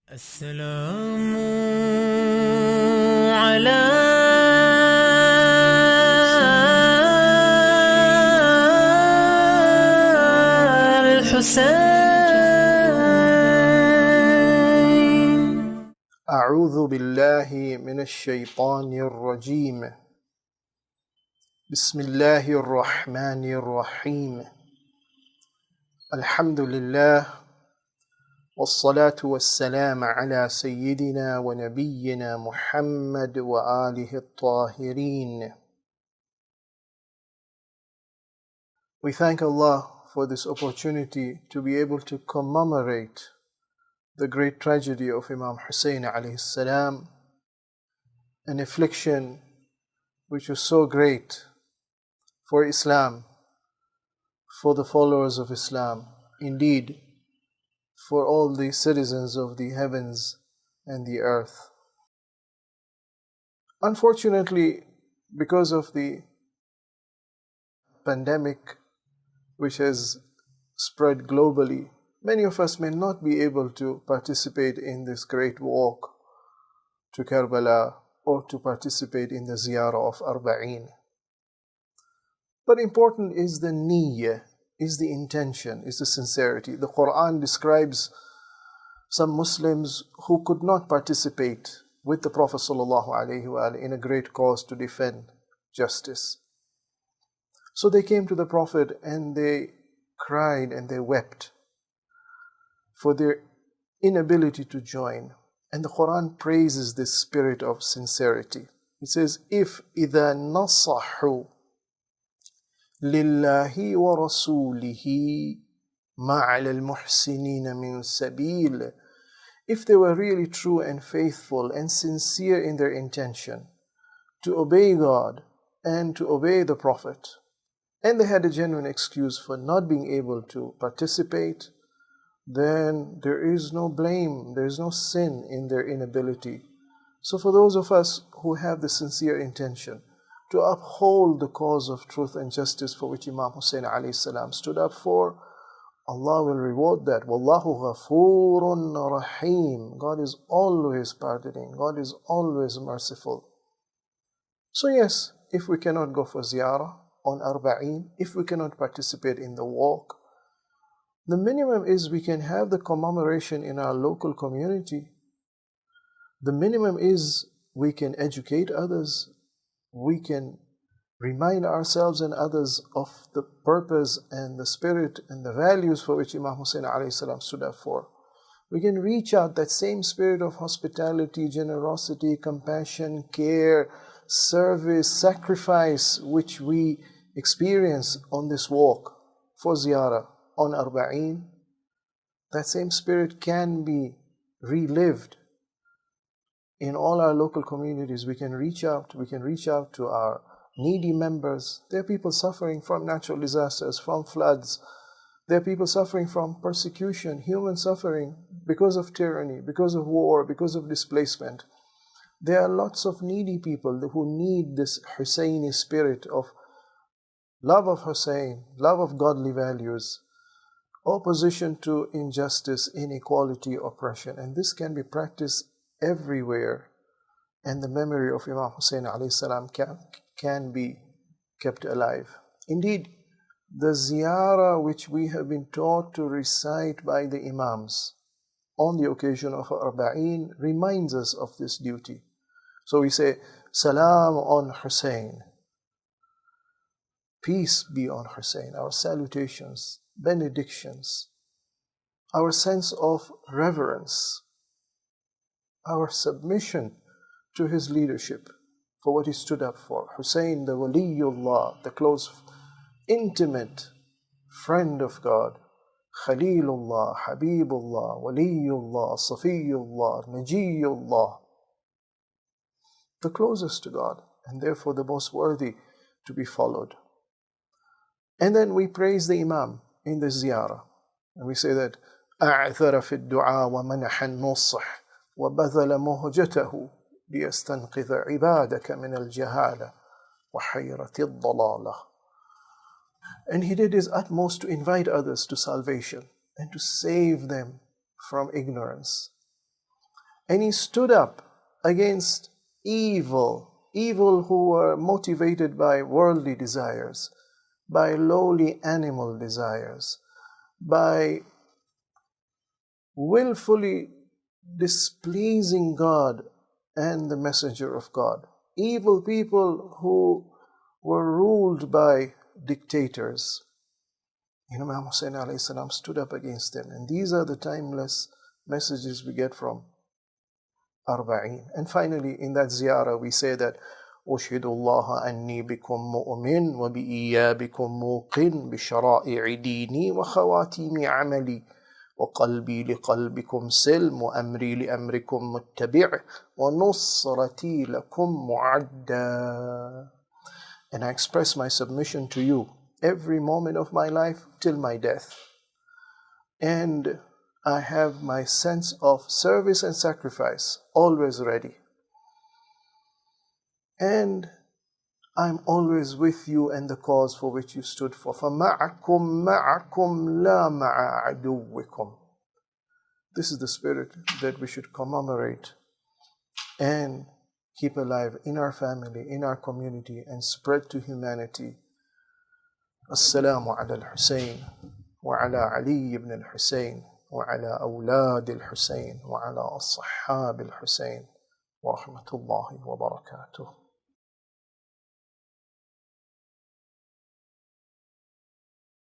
السلام على الحسين. أعوذ بالله من الشيطان الرجيم. بسم الله الرحمن الرحيم. الحمد لله والصلاة والسلام على سيدنا ونبينا محمد وآله الطاهرين. We thank Allah for this opportunity to be able to commemorate the great tragedy of Imam Hussein alayhi salam, an affliction which was so great for Islam, for the followers of Islam, indeed for all the citizens of the heavens and the earth. Unfortunately, because of the pandemic which has spread globally, many of us may not be able to participate in this great walk to Karbala or to participate in the Ziyarah of Arbaeen. But important is the Niyyah, is the intention, is the sincerity. The Quran describes some Muslims who could not participate with the Prophet ﷺ in a great cause to defend justice. So they came to the Prophet and they cried and they wept for their inability to join. And the Quran praises this spirit of sincerity. It says, if إِذَا نَصَحُوا لِلَّهِ وَرَسُولِهِ مَا عَلَى الْمُحْسِنِينَ مِنْ سَبِيلٍ. If they were really true and faithful and sincere in their intention to obey God and to obey the Prophet, and they had a genuine excuse for not being able to participate, then there is no blame, there is no sin in their inability. So for those of us who have the sincere intention to uphold the cause of truth and justice for which Imam Hussein alayhi salam stood up for, Allah will reward that. Wallahu ghafurun rahim. God is always pardoning. God is always merciful. So yes, if we cannot go for ziyarah on Arbaeen, if we cannot participate in the walk, the minimum is we can have the commemoration in our local community. The minimum is we can educate others. We can remind ourselves and others of the purpose and the spirit and the values for which Imam Hussein alayhi salam stood up for. We can reach out that same spirit of hospitality, generosity, compassion, care, service, sacrifice which we experience on this walk for ziyarah on Arbaeen. That same spirit can be relived in all our local communities. We can reach out to our needy members. There are people suffering from natural disasters, from floods. There are people suffering from persecution, human suffering because of tyranny, because of war, because of displacement. There are lots of needy people who need this Husseini spirit of love of Hussein, love of godly values, opposition to injustice, inequality, oppression. And this can be practiced everywhere, and the memory of Imam Hussein alayhi salam can be kept alive. Indeed, the ziyarah which we have been taught to recite by the Imams on the occasion of Arbaeen reminds us of this duty. So we say, Salam on Hussein. Peace be on Hussein. Our salutations, benedictions, our sense of reverence, our submission to his leadership for what he stood up for. Hussein, the Waliullah, the close, intimate friend of God, Khalilullah, Habibullah, Waliullah, Safiyullah, Najiyullah, the closest to God, and therefore the most worthy to be followed. And then we praise the Imam in the ziyarah, and we say that أعثر في الدعاء ومنح النصح وبذل مهجته ليستنقذ عبادك من الجهالة وحيرة الضلالة. And he did his utmost to invite others to salvation and to save them from ignorance. And he stood up against evil who were motivated by worldly desires, by lowly animal desires, by willfully displeasing God and the Messenger of God. Evil people who were ruled by dictators. Imam Hussein alayhi salam stood up against them. And these are the timeless messages we get from Arbaeen. And finally, in that ziyarah, we say that أشهد الله أني بكم مؤمن وبإيابكم موقن بشرائع ديني وخواتيم عملي وقلبي لقلبكم سلم وأمري لأمركم متبع ونصرتي لكم معدى. And I express my submission to you every moment of my life till my death. And I have my sense of service and sacrifice always ready. And I'm always with you and the cause for which you stood for. فَمَعَكُمْ مَعَكُمْ لَا مَعَ عَدُوِّكُمْ. This is the spirit that we should commemorate and keep alive in our family, in our community, and spread to humanity. Assalamu ala al-Husayn wa ala Ali ibn al-Husayn wa ala awlad al-Husayn wa ala ashab al-Husayn wa rahmatullahi wa barakatuh.